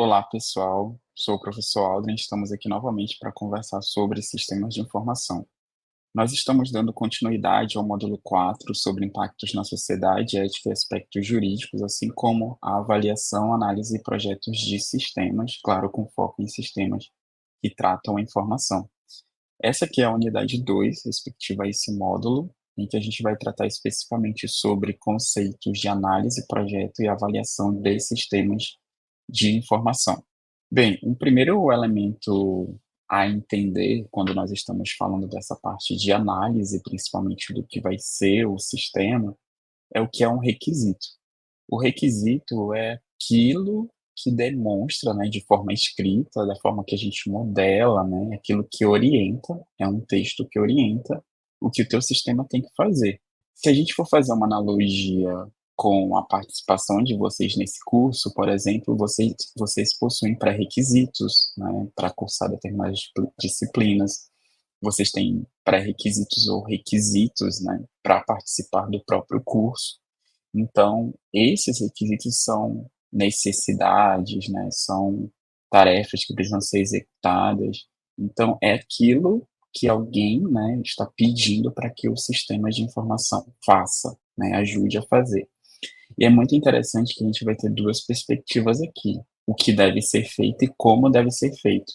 Olá, pessoal. Sou o professor Aldrin. Estamos aqui novamente para conversar sobre sistemas de informação. Nós estamos dando continuidade ao módulo 4 sobre impactos na sociedade, ética e aspectos jurídicos, assim como a avaliação, análise e projetos de sistemas, claro, com foco em sistemas que tratam a informação. Essa aqui é a unidade 2, respectiva a esse módulo, em que a gente vai tratar especificamente sobre conceitos de análise, projeto e avaliação de sistemas de informação. Bem, um primeiro elemento a entender quando nós estamos falando dessa parte de análise, principalmente do que vai ser o sistema, é o que é um requisito. O requisito é aquilo que demonstra, né, de forma escrita, da forma que a gente modela, né, aquilo que orienta, é um texto que orienta o que o teu sistema tem que fazer. Se a gente for fazer uma analogia com a participação de vocês nesse curso, por exemplo, vocês possuem pré-requisitos, né, para cursar determinadas disciplinas. Vocês têm pré-requisitos ou requisitos, né, para participar do próprio curso. Então, esses requisitos são necessidades, né, são tarefas que precisam ser executadas. Então, é aquilo que alguém, né, está pedindo para que o sistema de informação faça, né, ajude a fazer. E é muito interessante que a gente vai ter duas perspectivas aqui: o que deve ser feito e como deve ser feito.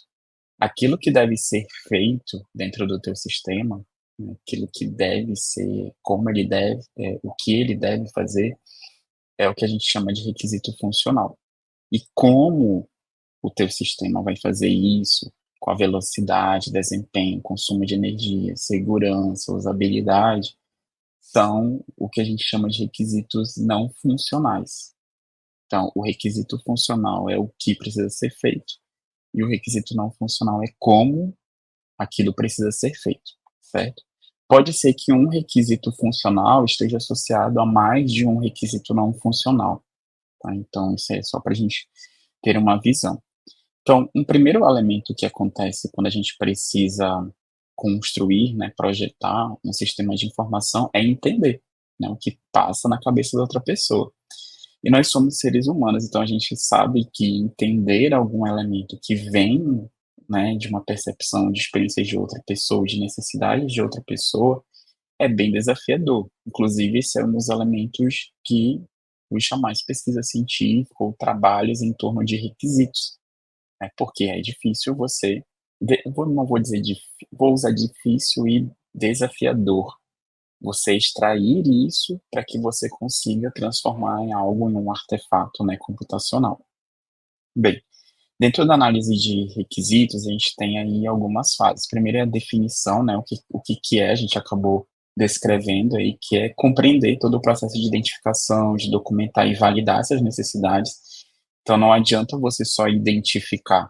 Aquilo que deve ser feito dentro do teu sistema, né, aquilo que deve ser, como ele deve, o que ele deve fazer, é o que a gente chama de requisito funcional. E como o teu sistema vai fazer isso, com a velocidade, desempenho, consumo de energia, segurança, usabilidade, são o que a gente chama de requisitos não funcionais. Então, o requisito funcional é o que precisa ser feito, e o requisito não funcional é como aquilo precisa ser feito, certo? Pode ser que um requisito funcional esteja associado a mais de um requisito não funcional, tá? Então, isso é só para a gente ter uma visão. Então, um primeiro elemento que acontece quando a gente precisa construir, né, projetar um sistema de informação é entender, né, o que passa na cabeça da outra pessoa. E nós somos seres humanos, então a gente sabe que entender algum elemento que vem, né, de uma percepção de experiências de outra pessoa, de necessidades de outra pessoa, é bem desafiador. Inclusive, esse é um dos elementos que puxa mais pesquisa científica ou trabalhos em torno de requisitos, né? Porque é difícil você, não vou dizer, vou usar difícil e desafiador, você extrair isso para que você consiga transformar em algo, em um artefato, né, computacional. Bem, dentro da análise de requisitos, a gente tem aí algumas fases. Primeiro é a definição, né, o que é, a gente acabou descrevendo aí, que é compreender todo o processo de identificação, de documentar e validar essas necessidades. Então, não adianta você só identificar,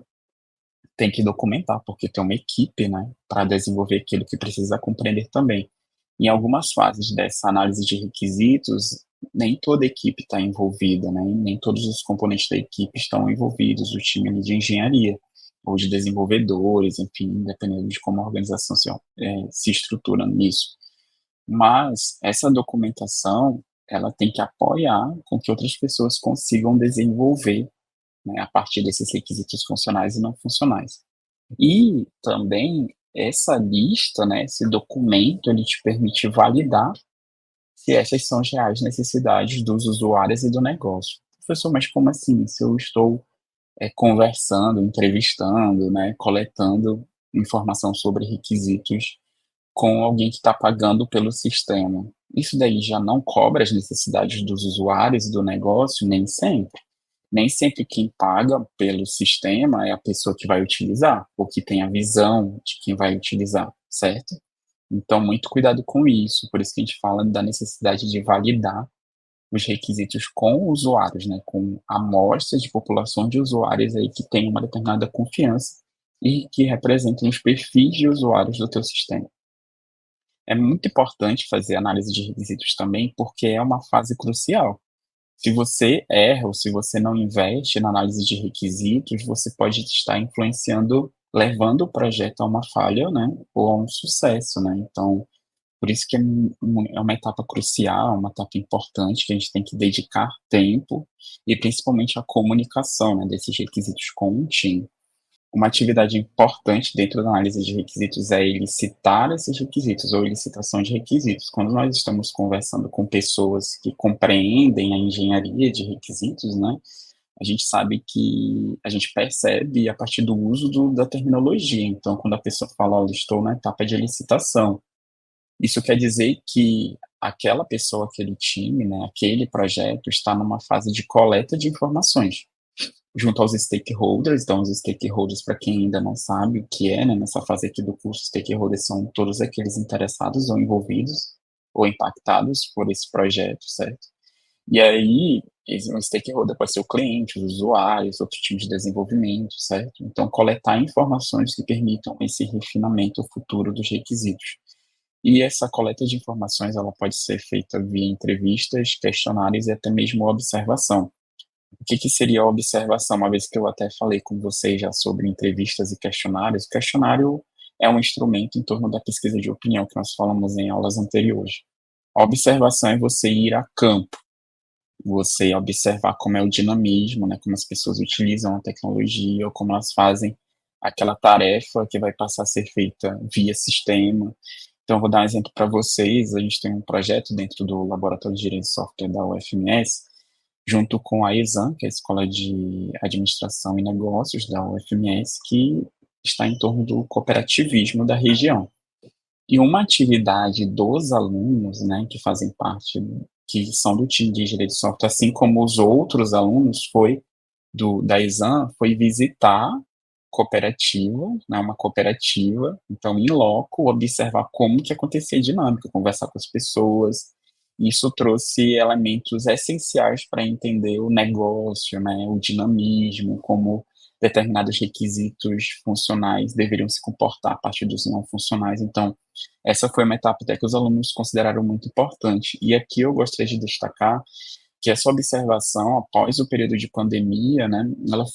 tem que documentar, porque tem uma equipe, né, para desenvolver aquilo que precisa compreender também. Em algumas fases dessa análise de requisitos, nem toda a equipe está envolvida, né, nem todos os componentes da equipe estão envolvidos, o time ali de engenharia, ou de desenvolvedores, enfim, dependendo de como a organização se estrutura nisso. Mas essa documentação, ela tem que apoiar com que outras pessoas consigam desenvolver, né, a partir desses requisitos funcionais e não funcionais. E também essa lista, né, esse documento, ele te permite validar se essas são as reais necessidades dos usuários e do negócio. Professor, mas como assim? Se eu estou conversando, entrevistando, né, coletando informação sobre requisitos com alguém que está pagando pelo sistema, isso daí já não cobra as necessidades dos usuários e do negócio? Nem sempre. Nem sempre quem paga pelo sistema é a pessoa que vai utilizar, ou que tem a visão de quem vai utilizar, certo? Então, muito cuidado com isso. Por isso que a gente fala da necessidade de validar os requisitos com usuários, né? Com amostras de população de usuários aí que tem uma determinada confiança e que representam os perfis de usuários do teu sistema. É muito importante fazer análise de requisitos também, porque é uma fase crucial. Se você erra ou se você não investe na análise de requisitos, você pode estar influenciando, levando o projeto a uma falha, né, ou a um sucesso, né? Então, Por isso que é uma etapa crucial, uma etapa importante que a gente tem que dedicar tempo e principalmente a comunicação, né, desses requisitos com o time. Uma atividade importante dentro da análise de requisitos é elicitar esses requisitos ou elicitação de requisitos. Quando nós estamos conversando com pessoas que compreendem a engenharia de requisitos, né, a gente sabe que a gente percebe a partir do uso da terminologia. Então, quando a pessoa fala, olha, estou na etapa de elicitação, isso quer dizer que aquela pessoa, aquele time, né, aquele projeto está numa fase de coleta de informações junto aos stakeholders. Então, os stakeholders, para quem ainda não sabe o que é, né, nessa fase aqui do curso, stakeholders são todos aqueles interessados ou envolvidos ou impactados por esse projeto, certo? E aí, um stakeholder pode ser o cliente, os usuários, outro time de desenvolvimento, certo? Então, coletar informações que permitam esse refinamento futuro dos requisitos. E essa coleta de informações, ela pode ser feita via entrevistas, questionários e até mesmo observação. O que que seria a observação? Uma vez que eu até falei com vocês já sobre entrevistas e questionários, o questionário é um instrumento em torno da pesquisa de opinião que nós falamos em aulas anteriores. A observação é você ir a campo, você observar como é o dinamismo, né, como as pessoas utilizam a tecnologia ou como elas fazem aquela tarefa que vai passar a ser feita via sistema. Então, vou dar um exemplo para vocês. A gente tem um projeto dentro do Laboratório de Direito de Software da UFMS, junto com a ESAM, que é a Escola de Administração e Negócios da UFMS, que está em torno do cooperativismo da região. E uma atividade dos alunos, né, que fazem parte, que são do time de engenharia de software, assim como os outros alunos, da exam, foi visitar cooperativa, né, uma cooperativa, então, em loco, observar como que acontecia a dinâmica, conversar com as pessoas. Isso trouxe elementos essenciais para entender o negócio, né, o dinamismo, como determinados requisitos funcionais deveriam se comportar a partir dos não funcionais. Então, essa foi uma etapa até que os alunos consideraram muito importante. E aqui eu gostaria de destacar que essa observação, após o período de pandemia, né, ela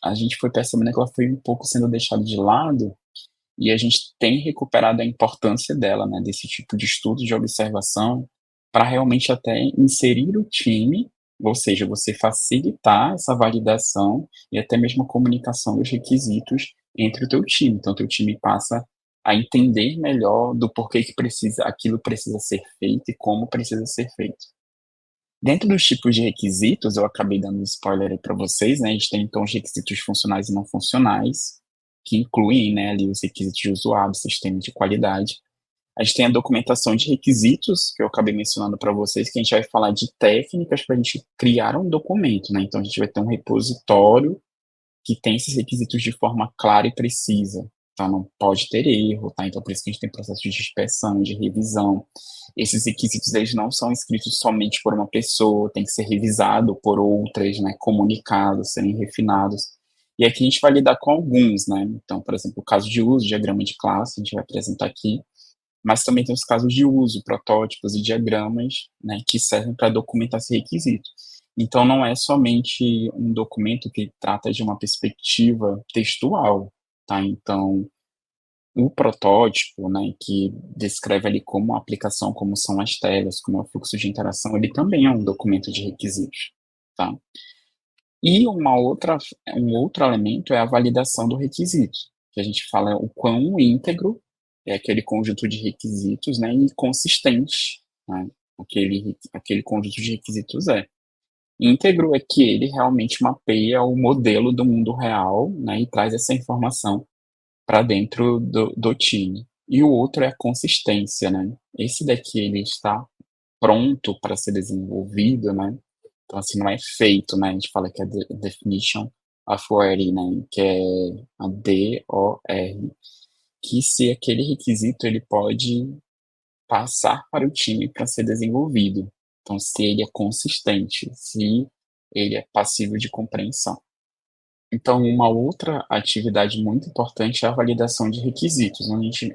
a gente foi percebendo que ela foi um pouco sendo deixada de lado, e a gente tem recuperado a importância dela, né, desse tipo de estudo de observação, para realmente até inserir o time, ou seja, você facilitar essa validação e até mesmo a comunicação dos requisitos entre o teu time. Então, o teu time passa a entender melhor do porquê que aquilo precisa ser feito e como precisa ser feito. Dentro dos tipos de requisitos, eu acabei dando um spoiler aí para vocês, né? A gente tem então os requisitos funcionais e não funcionais, que incluem, né, ali os requisitos de usuário, sistema de qualidade. A gente tem a documentação de requisitos, que eu acabei mencionando para vocês, que a gente vai falar de técnicas para a gente criar um documento, né? Então a gente vai ter um repositório que tem esses requisitos de forma clara e precisa, tá? Não pode ter erro, tá? Então, por isso que a gente tem processo de inspeção, de revisão. Esses requisitos, eles não são escritos somente por uma pessoa, tem que ser revisado por outras, né? Comunicados, serem refinados. E aqui a gente vai lidar com alguns, né? Então, por exemplo, o caso de uso, diagrama de classe, a gente vai apresentar aqui, mas também tem os casos de uso, protótipos e diagramas, né, que servem para documentar esse requisito. Então, não é somente um documento que trata de uma perspectiva textual, tá? Então, o protótipo, né, que descreve ali como a aplicação, como são as telas, como é o fluxo de interação, ele também é um documento de requisitos, tá? E um outro elemento é a validação do requisito, que a gente fala o quão íntegro é aquele conjunto de requisitos, né, e consistente, né, aquele conjunto de requisitos é. Íntegro é que ele realmente mapeia o modelo do mundo real, né, e traz essa informação para dentro do time. E o outro é a consistência, né? Esse daqui ele está pronto para ser desenvolvido, né? Então, assim, não é feito, né? A gente fala que é definition of ready, né? Que é a DOR, que se aquele requisito ele pode passar para o time para ser desenvolvido. Então, se ele é consistente, se ele é passível de compreensão. Então, uma outra atividade muito importante é a validação de requisitos,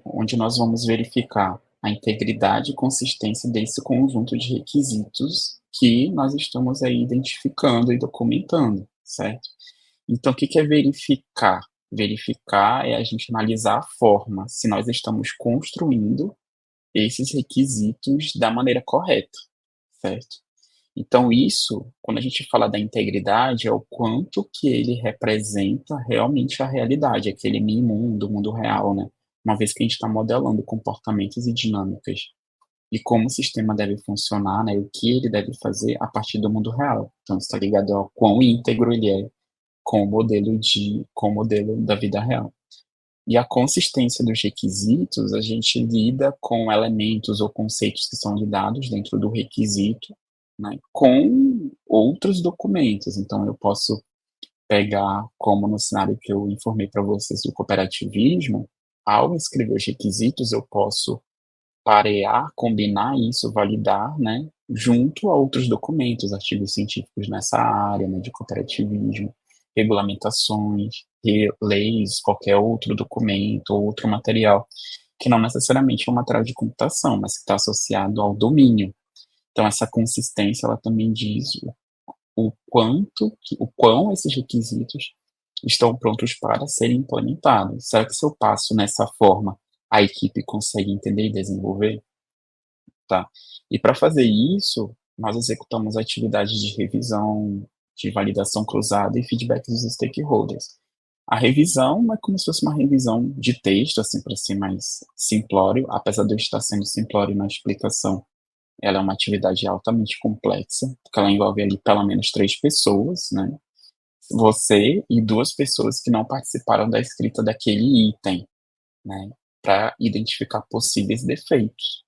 onde nós vamos verificar a integridade e consistência desse conjunto de requisitos que nós estamos aí identificando e documentando, certo? Então, o que que é verificar? Verificar é a gente analisar a forma, se nós estamos construindo esses requisitos da maneira correta, certo? Então isso, quando a gente fala da integridade, é o quanto que ele representa realmente a realidade, aquele mini-mundo, o mundo real, né? Uma vez que a gente está modelando comportamentos e dinâmicas e como o sistema deve funcionar, né? O que ele deve fazer a partir do mundo real. Então, isso está ligado ao quão íntegro ele é com o modelo da vida real. E a consistência dos requisitos, a gente lida com elementos ou conceitos que são lidados dentro do requisito, né, com outros documentos. Então, eu posso pegar, como no cenário que eu informei para vocês do cooperativismo, ao escrever os requisitos, eu posso parear, combinar isso, validar, né, junto a outros documentos, artigos científicos nessa área, né, de cooperativismo, regulamentações, leis, qualquer outro documento ou outro material, que não necessariamente é um material de computação, mas que está associado ao domínio. Então, essa consistência, ela também diz o quão esses requisitos estão prontos para serem implementados. Será que se eu passo nessa forma, a equipe consegue entender e desenvolver? Tá. E para fazer isso, nós executamos atividades de revisão, de validação cruzada e feedback dos stakeholders. A revisão é como se fosse uma revisão de texto, assim, para ser mais simplório, apesar de eu estar sendo simplório na explicação. Ela é uma atividade altamente complexa, porque ela envolve ali pelo menos 3 pessoas, né? Você e 2 pessoas que não participaram da escrita daquele item, né? Para identificar possíveis defeitos.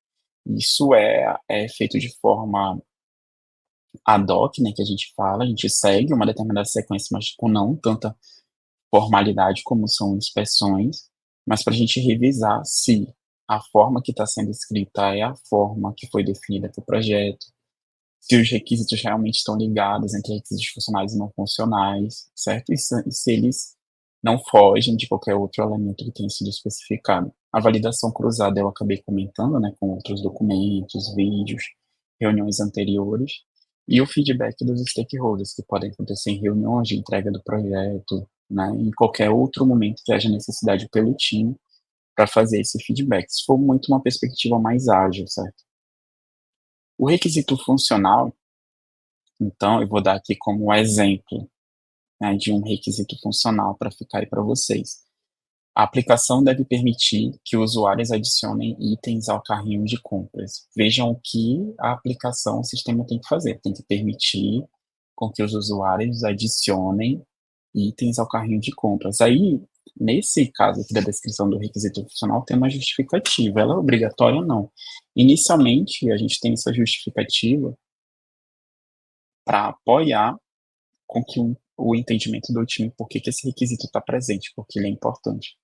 Isso é feito de forma ad hoc, né, que a gente fala, a gente segue uma determinada sequência, mas com não tanta formalidade como são inspeções, mas para a gente revisar se a forma que está sendo escrita é a forma que foi definida para o projeto, se os requisitos realmente estão ligados entre requisitos funcionais e não funcionais, certo? E se eles não fogem de qualquer outro elemento que tenha sido especificado. A validação cruzada eu acabei comentando, né, com outros documentos, vídeos, reuniões anteriores, e o feedback dos stakeholders, que podem acontecer em reuniões de entrega do projeto, né, em qualquer outro momento que haja necessidade pelo time para fazer esse feedback. Se for muito uma perspectiva mais ágil, certo? O requisito funcional, então, eu vou dar aqui como exemplo, né, de um requisito funcional para ficar aí para vocês. A aplicação deve permitir que usuários adicionem itens ao carrinho de compras. Vejam o que a aplicação, o sistema tem que fazer. Tem que permitir com que os usuários adicionem itens ao carrinho de compras. Aí, nesse caso aqui da descrição do requisito funcional, tem uma justificativa. Ela é obrigatória ou não? Inicialmente, a gente tem essa justificativa para apoiar com que o entendimento do time por que esse requisito está presente, porque ele é importante.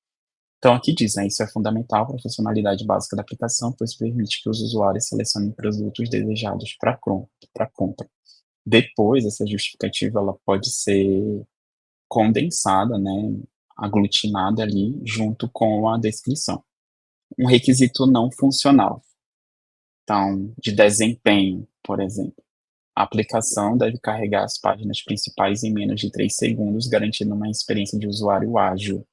Então, aqui diz, né, isso é fundamental para a funcionalidade básica da aplicação, pois permite que os usuários selecionem produtos desejados para compra. Depois, essa justificativa ela pode ser condensada, né, aglutinada ali junto com a descrição. Um requisito não funcional, então, de desempenho, por exemplo. A aplicação deve carregar as páginas principais em menos de 3 segundos, garantindo uma experiência de usuário ágil.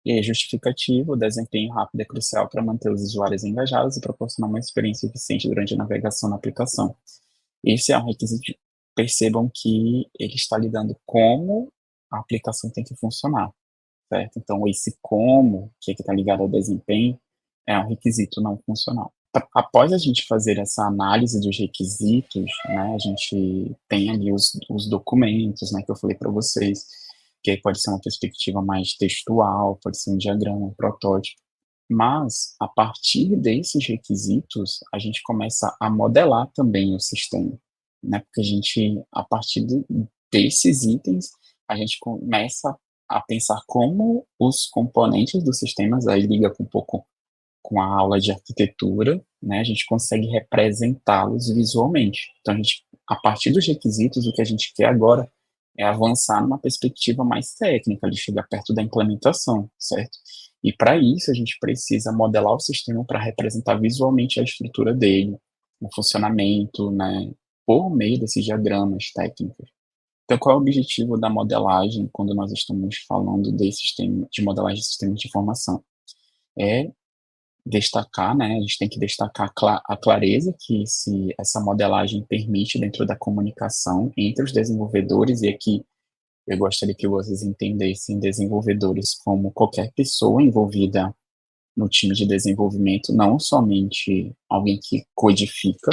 E aí, justificativo, o desempenho rápido é crucial para manter os usuários engajados e proporcionar uma experiência eficiente durante a navegação na aplicação. Esse é um requisito. Percebam que ele está lidando como a aplicação tem que funcionar, certo? Então, esse como, que está ligado ao desempenho, é um requisito não funcional. Após a gente fazer essa análise dos requisitos, né, a gente tem ali os documentos, né, que eu falei para vocês, que aí pode ser uma perspectiva mais textual, pode ser um diagrama, um protótipo. Mas, a partir desses requisitos, a gente começa a modelar também o sistema, né, porque a gente, a partir desses itens, a gente começa a pensar como os componentes dos sistemas, aí liga com um pouco com a aula de arquitetura, né, a gente consegue representá-los visualmente. Então, a partir dos requisitos, o que a gente quer agora é avançar numa perspectiva mais técnica, de chegar perto da implementação, certo? E para isso, a gente precisa modelar o sistema para representar visualmente a estrutura dele, o funcionamento, né, por meio desses diagramas técnicos. Então, qual é o objetivo da modelagem quando nós estamos falando de modelagem de sistemas de informação? É destacar, né, a gente tem que destacar a clareza que essa modelagem permite dentro da comunicação entre os desenvolvedores, e aqui eu gostaria que vocês entendessem desenvolvedores como qualquer pessoa envolvida no time de desenvolvimento, não somente alguém que codifica,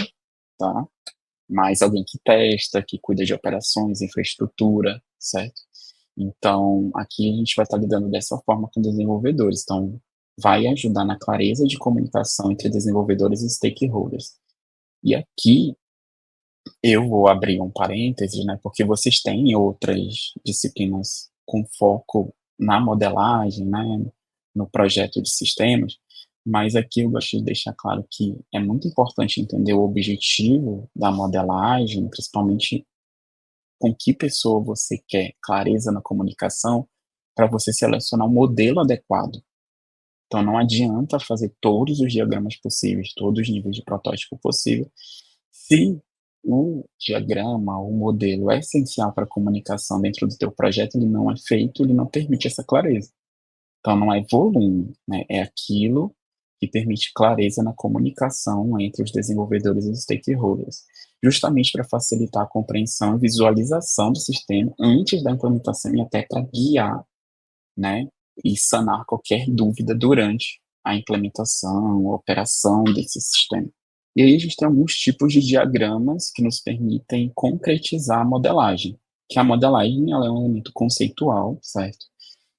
tá? Mas alguém que testa, que cuida de operações, infraestrutura, certo? Então, aqui a gente vai estar lidando dessa forma com desenvolvedores. Então, vai ajudar na clareza de comunicação entre desenvolvedores e stakeholders. E aqui eu vou abrir um parêntese, né, porque vocês têm outras disciplinas com foco na modelagem, né, no projeto de sistemas, mas aqui eu gosto de deixar claro que é muito importante entender o objetivo da modelagem, principalmente com que pessoa você quer clareza na comunicação, para você selecionar um modelo adequado. Então, não adianta fazer todos os diagramas possíveis, todos os níveis de protótipo possível, se o diagrama, o modelo é essencial para a comunicação dentro do teu projeto, ele não é feito, ele não permite essa clareza. Então, não é volume, né? É aquilo que permite clareza na comunicação entre os desenvolvedores e os stakeholders, justamente para facilitar a compreensão e visualização do sistema antes da implementação e até para guiar, né, e sanar qualquer dúvida durante a implementação, a operação desse sistema. E aí a gente tem alguns tipos de diagramas que nos permitem concretizar a modelagem, que a modelagem ela é um elemento conceitual, certo?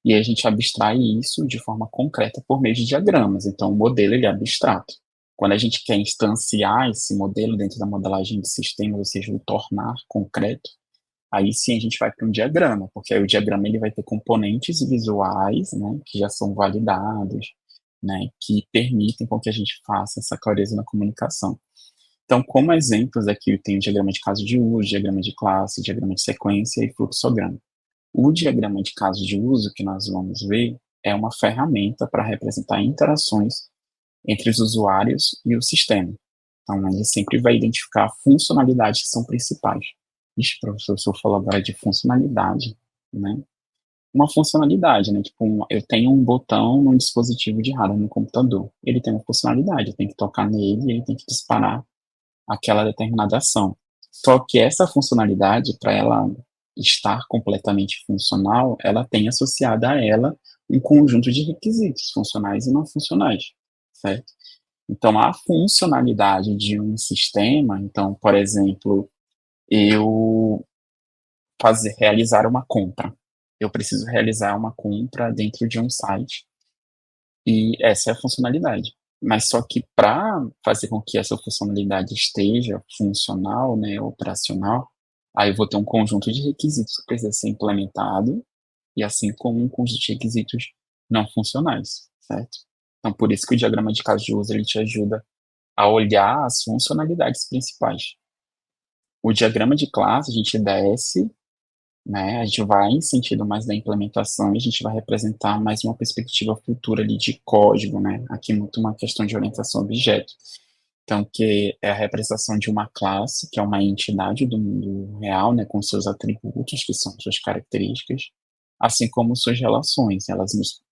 E a gente abstrai isso de forma concreta por meio de diagramas. Então, o modelo ele é abstrato. Quando a gente quer instanciar esse modelo dentro da modelagem de sistemas, ou seja, o tornar concreto, aí sim a gente vai para um diagrama, porque aí o diagrama ele vai ter componentes visuais, né, que já são validados, né, que permitem com que a gente faça essa clareza na comunicação. Então, como exemplos aqui, eu tenho diagrama de caso de uso, diagrama de classe, diagrama de sequência e fluxograma. O diagrama de caso de uso que nós vamos ver é uma ferramenta para representar interações entre os usuários e o sistema. Então, ele sempre vai identificar funcionalidades que são principais. Ixi, professor, o senhor falou agora de funcionalidade, né? Uma funcionalidade, né? Tipo, eu tenho um botão num dispositivo de hardware no computador. Ele tem uma funcionalidade, eu tenho que tocar nele e ele tem que disparar aquela determinada ação. Só que essa funcionalidade, para ela estar completamente funcional, ela tem associada a ela um conjunto de requisitos funcionais e não funcionais, certo? Então, a funcionalidade de um sistema, então, por exemplo, eu realizar uma compra. Eu preciso realizar uma compra dentro de um site e essa é a funcionalidade. Mas só que para fazer com que essa funcionalidade esteja funcional, né, operacional, aí eu vou ter um conjunto de requisitos que precisa ser implementado e assim como um conjunto de requisitos não funcionais, certo? Então, por isso que o diagrama de caso de uso ele te ajuda a olhar as funcionalidades principais. O diagrama de classe a gente desce, né? A gente vai em sentido mais da implementação e a gente vai representar mais uma perspectiva futura ali de código, né? Aqui muito uma questão de orientação a objeto. Então, que é a representação de uma classe, que é uma entidade do mundo real, né, com seus atributos, que são suas características, assim como suas relações.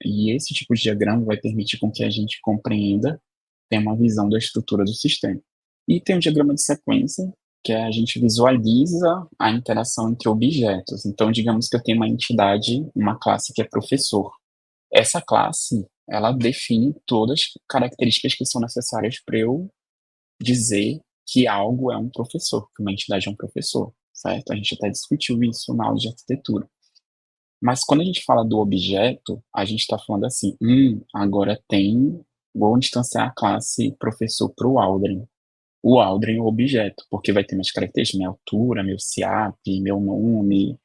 E esse tipo de diagrama vai permitir com que a gente compreenda, tenha uma visão da estrutura do sistema. E tem um diagrama de sequência, que a gente visualiza a interação entre objetos. Então, digamos que eu tenho uma entidade, uma classe que é professor. Essa classe, ela define todas as características que são necessárias para eu dizer que algo é um professor, que uma entidade é um professor, certo? A gente até discutiu isso na aula de arquitetura. Mas quando a gente fala do objeto, a gente está falando assim, agora vou distanciar a classe professor para o Aldrin. O Aldrin é o objeto, porque vai ter minhas características, minha altura, meu CIAP, meu nome,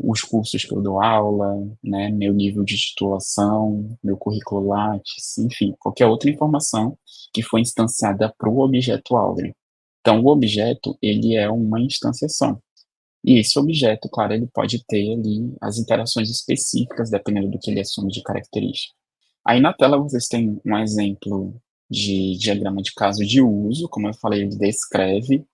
os cursos que eu dou aula, né, meu nível de titulação, meu currículo Lattes, enfim, qualquer outra informação que foi instanciada para o objeto Aldrin. Então, o objeto, ele é uma instanciação. E esse objeto, claro, ele pode ter ali as interações específicas, dependendo do que ele assume de característica. Aí na tela vocês têm um exemplo de diagrama de caso de uso, como eu falei, ele descreve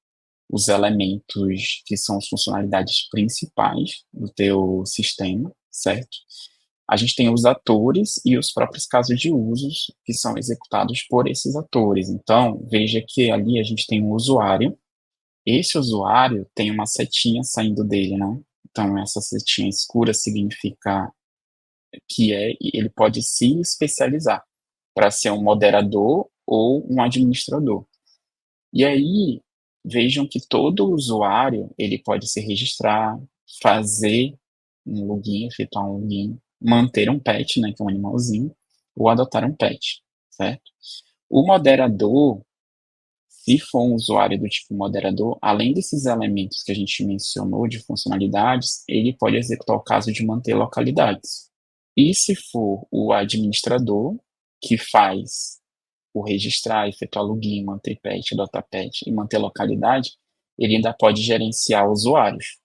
os elementos que são as funcionalidades principais do teu sistema, certo? A gente tem os atores e os próprios casos de usos que são executados por esses atores. Então, veja que ali a gente tem um usuário. Esse usuário tem uma setinha saindo dele, né? Então, essa setinha escura significa que ele pode se especializar para ser um moderador ou um administrador. E aí, vejam que todo usuário, ele pode se registrar, fazer um login, efetuar um login, manter um pet, né, que é um animalzinho, ou adotar um pet, certo? O moderador, se for um usuário do tipo moderador, além desses elementos que a gente mencionou de funcionalidades, ele pode executar o caso de manter localidades. E se for o administrador, que faz o registrar, efetuar login, manter pet, adotar pet e manter localidade, ele ainda pode gerenciar usuários.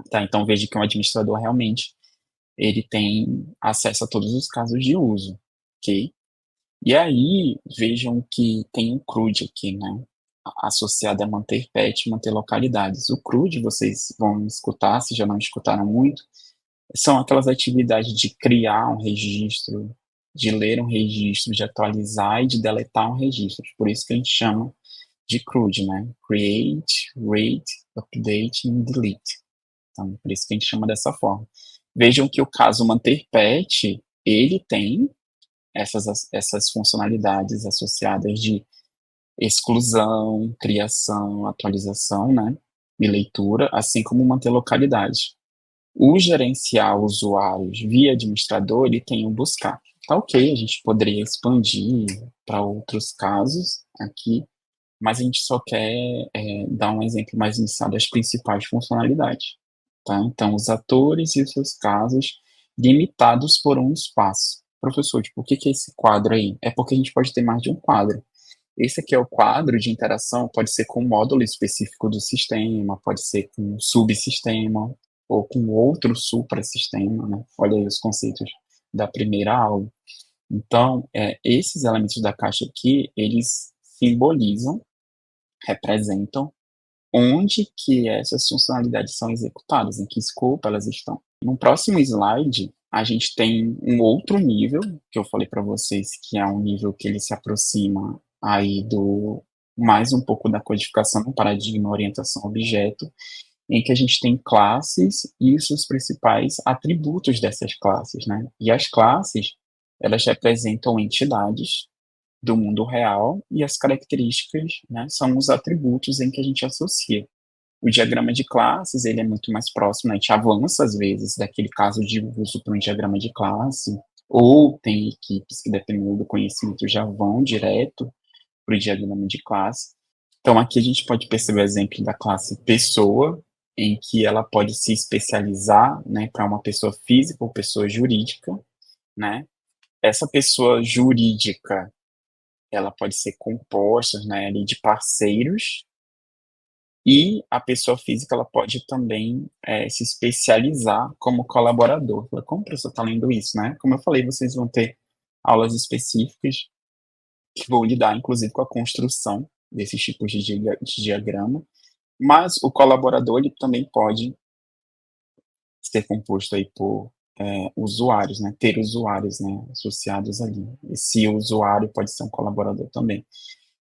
Tá? Então veja que um administrador realmente ele tem acesso a todos os casos de uso, ok? E aí vejam que tem um CRUD aqui, né? Associado a manter pet e manter localidades. O CRUD, vocês vão escutar, se já não escutaram muito, são aquelas atividades de criar um registro, de ler um registro, de atualizar e de deletar um registro. Por isso que a gente chama de CRUD, né? Create, Read, Update e Delete. Então, por isso que a gente chama dessa forma. Vejam que o caso manter pet, ele tem essas funcionalidades associadas de exclusão, criação, atualização, né? E leitura, assim como manter localidade. O gerenciar usuários via administrador, ele tem o buscar. Tá ok, a gente poderia expandir para outros casos aqui, mas a gente só quer dar um exemplo mais inicial das principais funcionalidades. Tá? Então, os atores e os seus casos limitados por um espaço. Professor, tipo, o que é esse quadro aí? É porque a gente pode ter mais de um quadro. Esse aqui é o quadro de interação, pode ser com um módulo específico do sistema, pode ser com um subsistema, ou com outro suprassistema, né? Olha aí os conceitos da primeira aula. Então, esses elementos da caixa aqui, eles simbolizam, representam onde que essas funcionalidades são executadas, em que escopo elas estão. No próximo slide, a gente tem um outro nível, que eu falei para vocês, que é um nível que ele se aproxima aí do mais um pouco da codificação do paradigma orientação objeto, em que a gente tem classes e os seus principais atributos dessas classes, né? E as classes, elas representam entidades do mundo real e as características, né, são os atributos em que a gente associa. O diagrama de classes, ele é muito mais próximo, né? A gente avança, às vezes, daquele caso de uso para um diagrama de classe, ou tem equipes que, dependendo do conhecimento, já vão direto para o diagrama de classe. Então, aqui a gente pode perceber o exemplo da classe pessoa, em que ela pode se especializar, né, para uma pessoa física ou pessoa jurídica, né? Essa pessoa jurídica, ela pode ser composta, né, ali de parceiros, e a pessoa física ela pode também se especializar como colaborador. Como o professor está lendo isso, né? Como eu falei, vocês vão ter aulas específicas que vão lidar, inclusive, com a construção desses tipos de diagrama, mas o colaborador ele também pode ser composto aí por usuários, né? Ter usuários, né, associados ali. Esse usuário pode ser um colaborador também.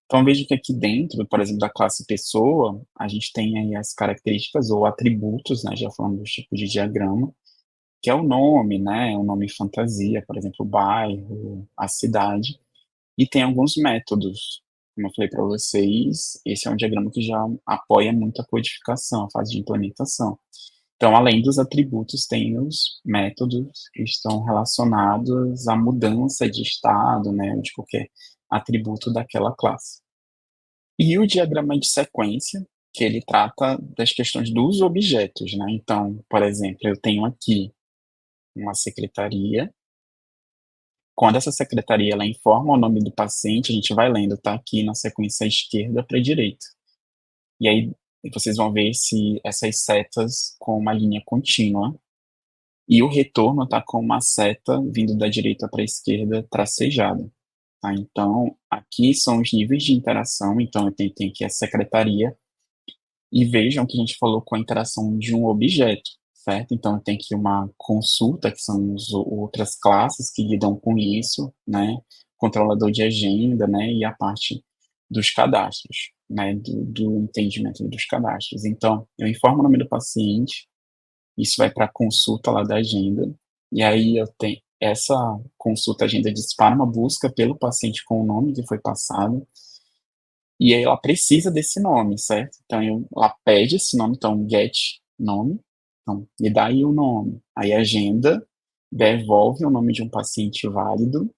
Então, veja que aqui dentro, por exemplo, da classe pessoa, a gente tem aí as características ou atributos, né, já falando dos tipos de diagrama, que é o nome, né, o nome fantasia, por exemplo, o bairro, a cidade, e tem alguns métodos. Como eu falei para vocês, esse é um diagrama que já apoia muito a codificação, a fase de implementação. Então, além dos atributos, tem os métodos que estão relacionados à mudança de estado, né, de qualquer atributo daquela classe. E o diagrama de sequência, que ele trata das questões dos objetos, né? Então, por exemplo, eu tenho aqui uma secretaria. Quando essa secretaria ela informa o nome do paciente, a gente vai lendo, tá aqui na sequência esquerda para direita. E aí vocês vão ver essas setas com uma linha contínua. E o retorno está com uma seta vindo da direita para a esquerda tracejada. Tá? Então, aqui são os níveis de interação. Então, eu tenho aqui a secretaria. E vejam que a gente falou com a interação de um objeto, certo? Então tem que uma consulta, que são outras classes que lidam com isso, né? Controlador de agenda, né? E a parte dos cadastros, né? Do entendimento dos cadastros. Então, eu informo o nome do paciente, isso vai para a consulta lá da agenda, e aí eu tenho essa consulta agenda dispara uma busca pelo paciente com o nome que foi passado, e aí ela precisa desse nome, certo? Então ela pede esse nome, então get nome, então me dá aí o nome. Aí a agenda devolve o nome de um paciente válido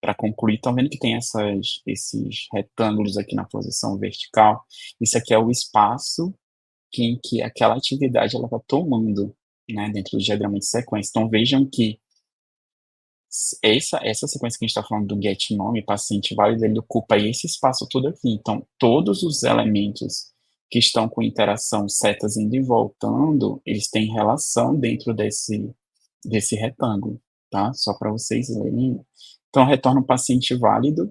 para concluir. Estão vendo que tem esses retângulos aqui na posição vertical? Isso aqui é o espaço em que aquela atividade ela está tomando, né, dentro do diagrama de sequência. Então vejam que essa sequência que a gente está falando do get nome, paciente válido, ele ocupa esse espaço todo aqui. Então, todos os elementos que estão com interação, setas indo e voltando, eles têm relação dentro desse retângulo, tá? Só para vocês lerem. Então, retorna o paciente válido,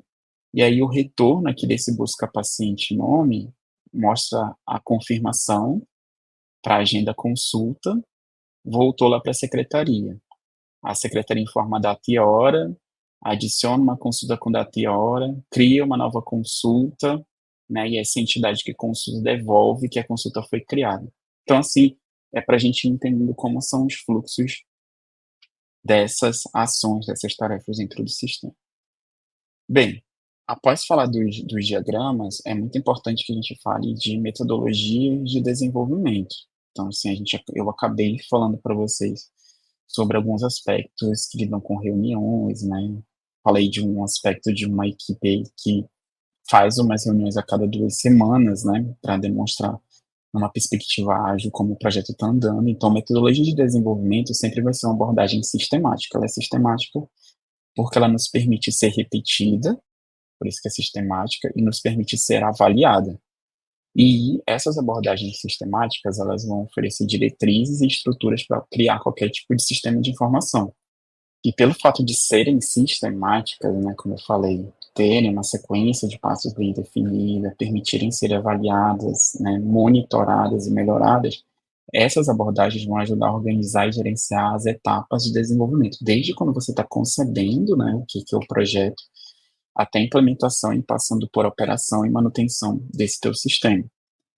e aí o retorno aqui desse busca paciente nome mostra a confirmação para a agenda consulta, voltou lá para a secretaria. A secretaria informa a data e hora, adiciona uma consulta com data e hora, cria uma nova consulta, né, e essa entidade que consulta devolve que a consulta foi criada. Então, assim, é para a gente ir entendendo como são os fluxos dessas ações, dessas tarefas dentro do sistema. Bem, após falar dos diagramas, é muito importante que a gente fale de metodologias de desenvolvimento. Então, assim, eu acabei falando para vocês sobre alguns aspectos que lidam com reuniões, né? Falei de um aspecto de uma equipe que faz umas reuniões a cada 2 semanas, né? Para demonstrar numa perspectiva ágil como o projeto está andando. Então, a metodologia de desenvolvimento sempre vai ser uma abordagem sistemática. Ela é sistemática porque ela nos permite ser repetida, por isso que é sistemática, e nos permite ser avaliada. E essas abordagens sistemáticas, elas vão oferecer diretrizes e estruturas para criar qualquer tipo de sistema de informação. E pelo fato de serem sistemáticas, né, como eu falei, terem uma sequência de passos bem definida, permitirem ser avaliadas, né, monitoradas e melhoradas, essas abordagens vão ajudar a organizar e gerenciar as etapas de desenvolvimento, desde quando você está concebendo, né, o que é o projeto, até a implementação e passando por operação e manutenção desse teu sistema.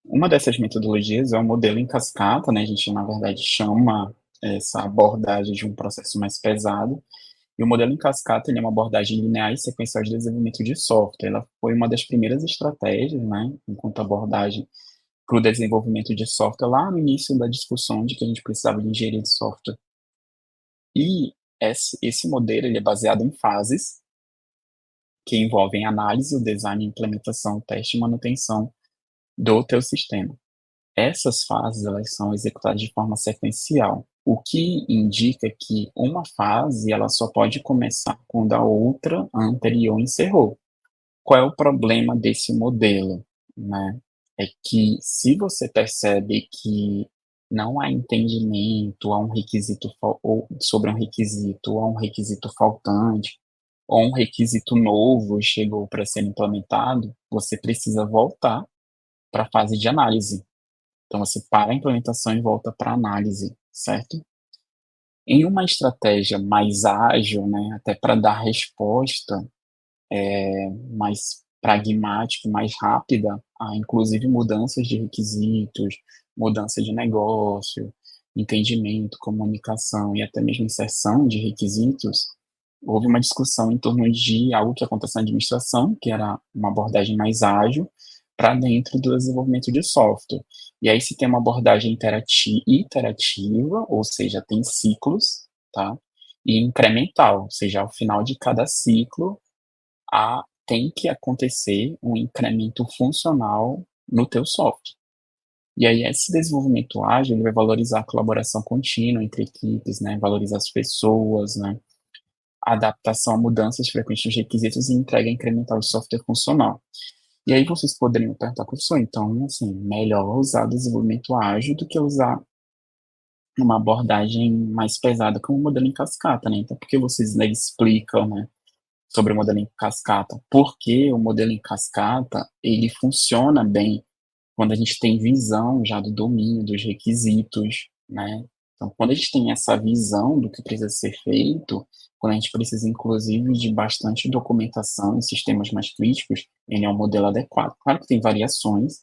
Uma dessas metodologias é o modelo em cascata, né? A gente, na verdade, chama essa abordagem de um processo mais pesado. E o modelo em cascata ele é uma abordagem linear e sequencial de desenvolvimento de software. Ela foi uma das primeiras estratégias, né, enquanto abordagem para o desenvolvimento de software, lá no início da discussão de que a gente precisava de engenharia de software. E esse modelo ele é baseado em fases que envolvem análise, o design, implementação, teste e manutenção do teu sistema. Essas fases elas são executadas de forma sequencial, o que indica que uma fase ela só pode começar quando a outra a anterior encerrou. Qual é o problema desse modelo, né? É que se você percebe que não há entendimento, há um requisito ou sobre um requisito, ou há um requisito faltante, ou um requisito novo chegou para ser implementado, você precisa voltar para a fase de análise. Então você para a implementação e volta para a análise, certo? Em uma estratégia mais ágil, né, até para dar resposta mais pragmática, mais rápida, a inclusive mudanças de requisitos, mudança de negócio, entendimento, comunicação e até mesmo inserção de requisitos, houve uma discussão em torno de algo que acontece na administração, que era uma abordagem mais ágil, para dentro do desenvolvimento de software. E aí se tem uma abordagem iterativa, ou seja, tem ciclos, tá? E incremental, ou seja, ao final de cada ciclo, tem que acontecer um incremento funcional no teu software. E aí esse desenvolvimento ágil ele vai valorizar a colaboração contínua entre equipes, né? Valorizar as pessoas, né? A adaptação a mudanças frequentes dos requisitos e entrega incremental de software funcional. E aí vocês poderiam perguntar, professor, então, assim, melhor usar desenvolvimento ágil do que usar uma abordagem mais pesada como o modelo em cascata, né? Então, por que vocês né, explicam, né, sobre o modelo em cascata? Porque o modelo em cascata, ele funciona bem quando a gente tem visão já do domínio dos requisitos, né? Então, quando a gente tem essa visão do que precisa ser feito, quando a gente precisa, inclusive, de bastante documentação em sistemas mais críticos, ele é um modelo adequado. Claro que tem variações,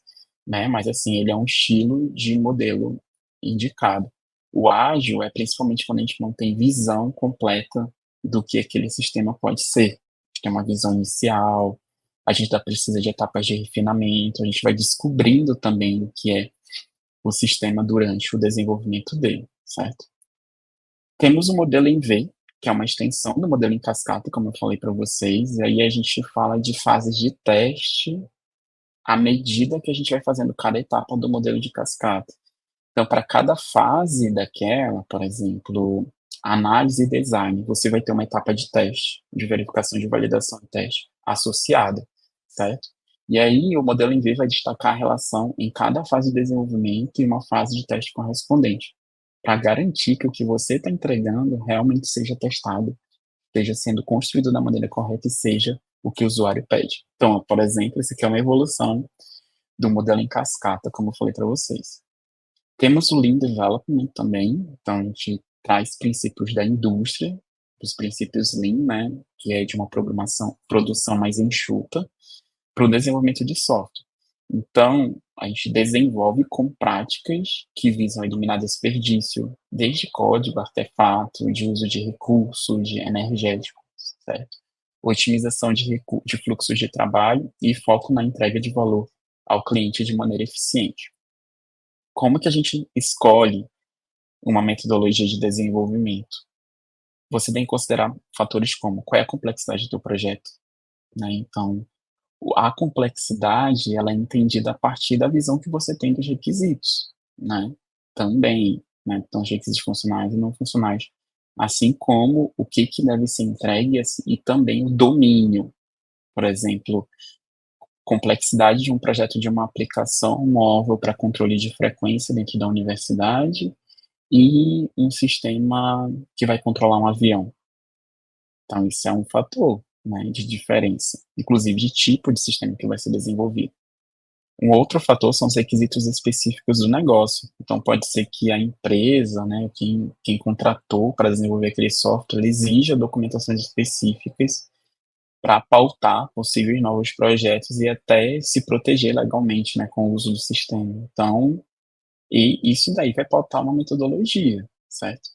né? Mas, assim, ele é um estilo de modelo indicado. O ágil é principalmente quando a gente não tem visão completa do que aquele sistema pode ser. A gente tem uma visão inicial, a gente ainda precisa de etapas de refinamento, a gente vai descobrindo também o que é o sistema durante o desenvolvimento dele, certo? Temos o modelo em V, que é uma extensão do modelo em cascata, como eu falei para vocês, e aí a gente fala de fases de teste à medida que a gente vai fazendo cada etapa do modelo de cascata. Então, para cada fase daquela, por exemplo, análise e design, você vai ter uma etapa de teste, de verificação de validação e teste associada, certo? E aí, o modelo em V vai destacar a relação em cada fase de desenvolvimento e uma fase de teste correspondente, para garantir que o que você está entregando realmente seja testado, esteja sendo construído da maneira correta e seja o que o usuário pede. Então, por exemplo, isso aqui é uma evolução do modelo em cascata, como eu falei para vocês. Temos o Lean Development também, então a gente traz princípios da indústria, os princípios Lean, né, que é de uma produção mais enxuta, para o desenvolvimento de software. Então, a gente desenvolve com práticas que visam eliminar desperdício, desde código, artefato, de uso de recursos, de energéticos, certo? Otimização de fluxos de trabalho e foco na entrega de valor ao cliente de maneira eficiente. Como que a gente escolhe uma metodologia de desenvolvimento? Você tem que considerar fatores como qual é a complexidade do projeto, né? Então, a complexidade ela é entendida a partir da visão que você tem dos requisitos, né? Também, né? Então, os requisitos funcionais e não funcionais, assim como o que deve ser entregue e também o domínio, por exemplo, complexidade de um projeto de uma aplicação móvel para controle de frequência dentro da universidade e um sistema que vai controlar um avião. Então, isso é um fator, né, de diferença, inclusive de tipo de sistema que vai ser desenvolvido. Um outro fator são os requisitos específicos do negócio. Então, pode ser que a empresa, né, quem contratou para desenvolver aquele software, exija documentações específicas para pautar possíveis novos projetos e até se proteger legalmente, né, com o uso do sistema. Então, e isso daí vai pautar uma metodologia, certo?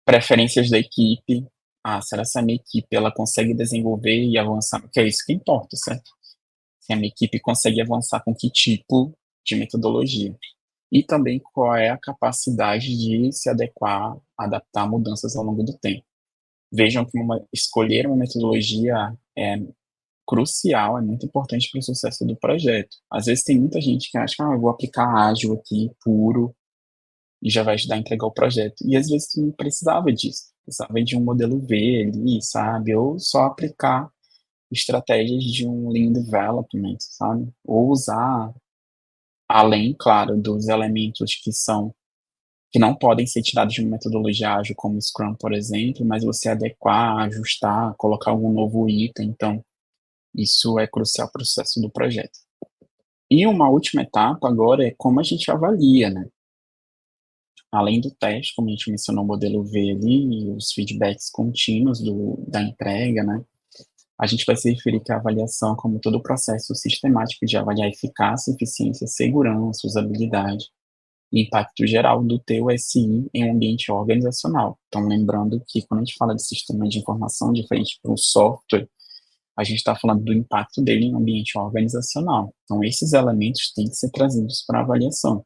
Preferências da equipe. Ah, será que a minha equipe ela consegue desenvolver e avançar? Porque é isso que importa, certo? Se a minha equipe consegue avançar com que tipo de metodologia. E também qual é a capacidade de se adequar, adaptar a mudanças ao longo do tempo. Vejam que escolher uma metodologia é crucial, é muito importante para o sucesso do projeto. Às vezes tem muita gente que acha que eu vou aplicar ágil aqui, puro, e já vai ajudar a entregar o projeto. E às vezes tu não precisava disso. Precisava de um modelo V ali, sabe? Ou só aplicar estratégias de um Lean Development, sabe? Ou usar, além, claro, dos elementos que não podem ser tirados de uma metodologia ágil como Scrum, por exemplo, mas você adequar, ajustar, colocar algum novo item. Então, isso é crucial para o sucesso do projeto. E uma última etapa agora é como a gente avalia, né? Além do teste, como a gente mencionou, o modelo V ali, e os feedbacks contínuos da entrega, né? A gente vai se referir que a avaliação, como todo o processo sistemático de avaliar eficácia, eficiência, segurança, usabilidade e impacto geral do teu SI em um ambiente organizacional. Então, lembrando que quando a gente fala de sistema de informação diferente para um software, a gente está falando do impacto dele em um ambiente organizacional. Então, esses elementos têm que ser trazidos para avaliação.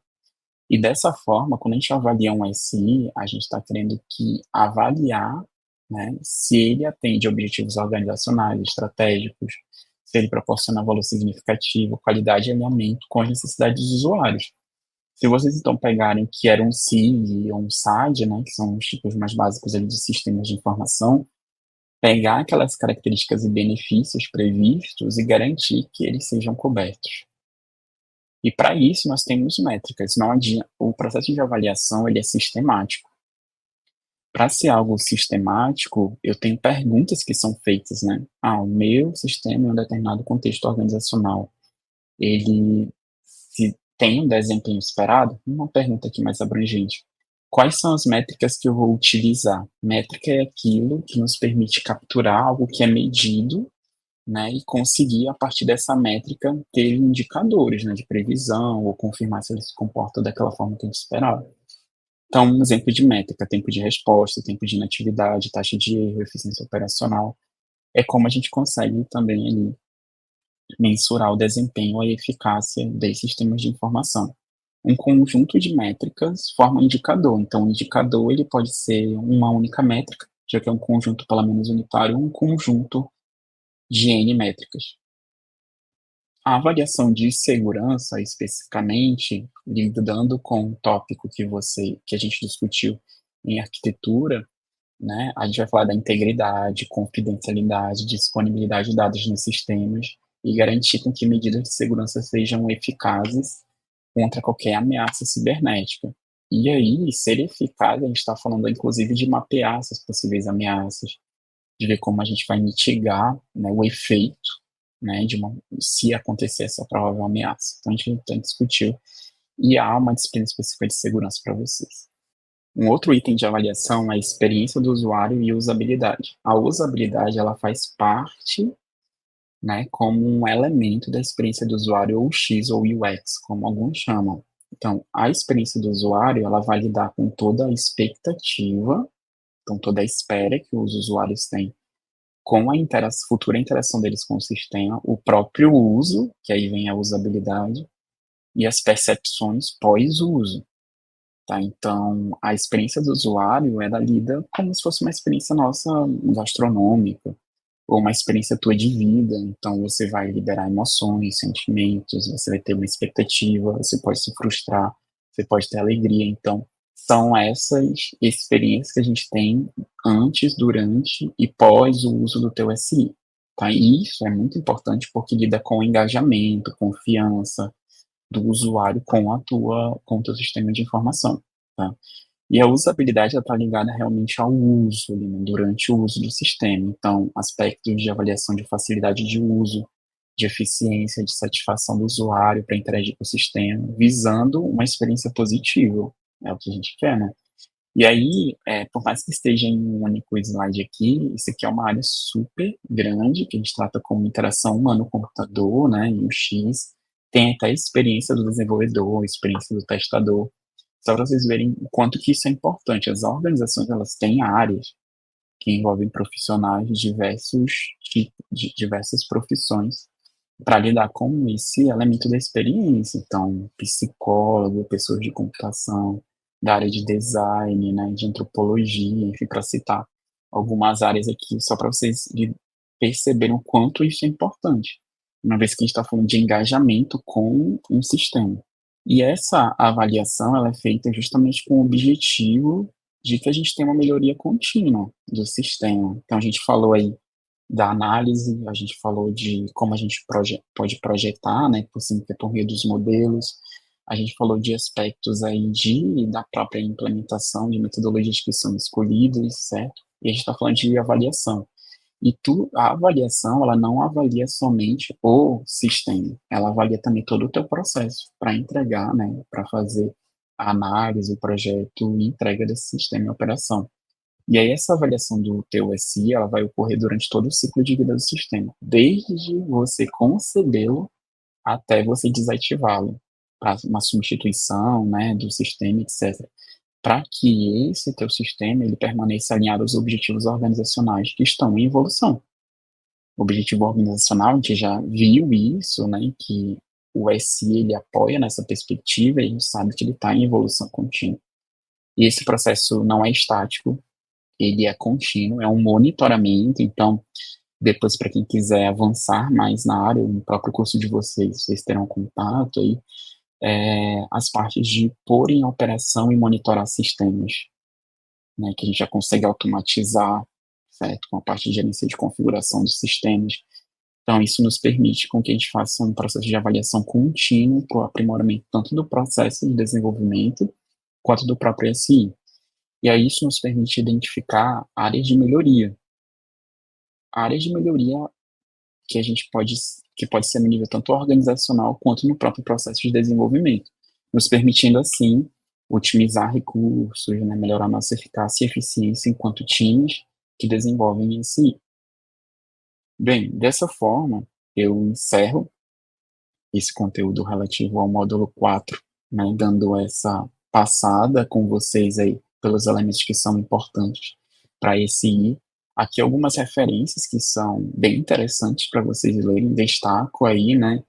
E dessa forma, quando a gente avalia um SI, a gente está querendo que avaliar, né, se ele atende objetivos organizacionais, estratégicos, se ele proporciona valor significativo, qualidade e alinhamento com as necessidades dos usuários. Se vocês então pegarem que era um SIG ou um SAD, né, que são os tipos mais básicos ali de sistemas de informação, pegar aquelas características e benefícios previstos e garantir que eles sejam cobertos. E para isso nós temos métricas. Não adianta, o processo de avaliação ele é sistemático. Para ser algo sistemático, eu tenho perguntas que são feitas, né? Ah, o meu sistema em um determinado contexto organizacional, ele se tem um desempenho esperado? Uma pergunta aqui mais abrangente. Quais são as métricas que eu vou utilizar? Métrica é aquilo que nos permite capturar algo que é medido, né, e conseguir, a partir dessa métrica, ter indicadores, né, de previsão ou confirmar se ele se comporta daquela forma que a gente esperava. Então, um exemplo de métrica, tempo de resposta, tempo de inatividade, taxa de erro, eficiência operacional, é como a gente consegue também ali mensurar o desempenho e a eficácia desses sistemas de informação. Um conjunto de métricas forma um indicador. Então, o indicador ele pode ser uma única métrica, já que é um conjunto pelo menos unitário, um conjunto de N métricas. A avaliação de segurança, especificamente, lidando com o tópico que a gente discutiu em arquitetura, né, a gente vai falar da integridade, confidencialidade, disponibilidade de dados nos sistemas e garantir com que medidas de segurança sejam eficazes contra qualquer ameaça cibernética. E aí, ser eficaz, a gente está falando inclusive de mapear essas possíveis ameaças, de ver como a gente vai mitigar, né, o efeito, né, se acontecer essa provável ameaça. Então, a gente então, discutiu e há uma disciplina específica de segurança para vocês. Um outro item de avaliação é a experiência do usuário e usabilidade. A usabilidade ela faz parte, né, como um elemento da experiência do usuário, ou X ou UX, como alguns chamam. Então, a experiência do usuário ela vai lidar com toda a expectativa, então toda a espera que os usuários têm com a futura interação deles com o sistema, o próprio uso, que aí vem a usabilidade, e as percepções pós-uso. Tá? Então, a experiência do usuário, ela lida como se fosse uma experiência nossa gastronômica, ou uma experiência tua de vida. Então, você vai liberar emoções, sentimentos, você vai ter uma expectativa, você pode se frustrar, você pode ter alegria. Então, são essas experiências que a gente tem antes, durante e pós o uso do teu SI. Tá? E isso é muito importante porque lida com engajamento, confiança, do usuário com o teu sistema de informação, tá? E a usabilidade está ligada realmente ao uso, né, durante o uso do sistema. Então, aspectos de avaliação de facilidade de uso, de eficiência, de satisfação do usuário para interagir com o sistema, visando uma experiência positiva. É o que a gente quer, né? E aí, por mais que esteja em um único slide aqui, isso aqui é uma área super grande, que a gente trata como interação humano-computador, né, e o X. Tem até a experiência do desenvolvedor, a experiência do testador, só para vocês verem o quanto que isso é importante. As organizações, elas têm áreas que envolvem profissionais de diversos tipos, de diversas profissões, para lidar com esse elemento da experiência. Então, psicólogo, pessoas de computação, da área de design, né, de antropologia, enfim, para citar algumas áreas aqui, só para vocês perceberem o quanto isso é importante, uma vez que a gente está falando de engajamento com um sistema. E essa avaliação ela é feita justamente com o objetivo de que a gente tenha uma melhoria contínua do sistema. Então, a gente falou aí da análise, a gente falou de como a gente pode projetar, né, por meio dos modelos, a gente falou de aspectos aí da própria implementação de metodologias que são escolhidas, certo? E a gente está falando de avaliação. E a avaliação, ela não avalia somente o sistema, ela avalia também todo o teu processo para entregar, né, para fazer a análise, o projeto e entrega desse sistema em operação. E aí essa avaliação do teu SI, ela vai ocorrer durante todo o ciclo de vida do sistema, desde você concebê-lo até você desativá-lo, para uma substituição, né, do sistema, etc. Para que esse teu sistema ele permaneça alinhado aos objetivos organizacionais que estão em evolução. O objetivo organizacional, a gente já viu isso, né, que o SI ele apoia nessa perspectiva e a gente sabe que ele está em evolução contínua. E esse processo não é estático, ele é contínuo, é um monitoramento, então, depois para quem quiser avançar mais na área, no próprio curso de vocês, vocês terão contato aí, as partes de pôr em operação e monitorar sistemas, né, que a gente já consegue automatizar, certo, com a parte de gerência de configuração dos sistemas. Então, isso nos permite com que a gente faça um processo de avaliação contínuo para o aprimoramento tanto do processo de desenvolvimento quanto do próprio SI. E aí isso nos permite identificar áreas de melhoria. Áreas de melhoria que a gente que pode ser no nível tanto organizacional quanto no próprio processo de desenvolvimento, nos permitindo, assim, otimizar recursos, né, melhorar nossa eficácia e eficiência enquanto times que desenvolvem esse I. Bem, dessa forma, eu encerro esse conteúdo relativo ao módulo 4, né, dando essa passada com vocês aí pelos elementos que são importantes para esse I. Aqui algumas referências que são bem interessantes para vocês lerem, destaco aí, né,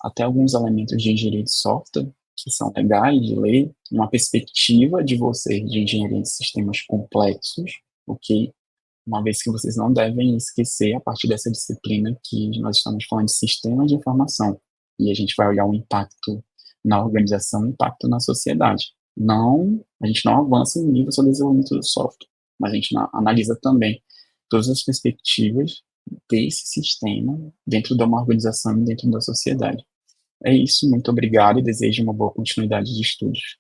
até alguns elementos de engenharia de software que são legais de ler, uma perspectiva de vocês de engenharia de sistemas complexos, ok? Uma vez que vocês não devem esquecer, a partir dessa disciplina, que nós estamos falando de sistemas de informação, e a gente vai olhar o impacto na organização, o impacto na sociedade. Não, a gente não avança no nível só do desenvolvimento do software, mas a gente analisa também todas as perspectivas desse sistema dentro de uma organização e dentro da sociedade. É isso, muito obrigado e desejo uma boa continuidade de estudos.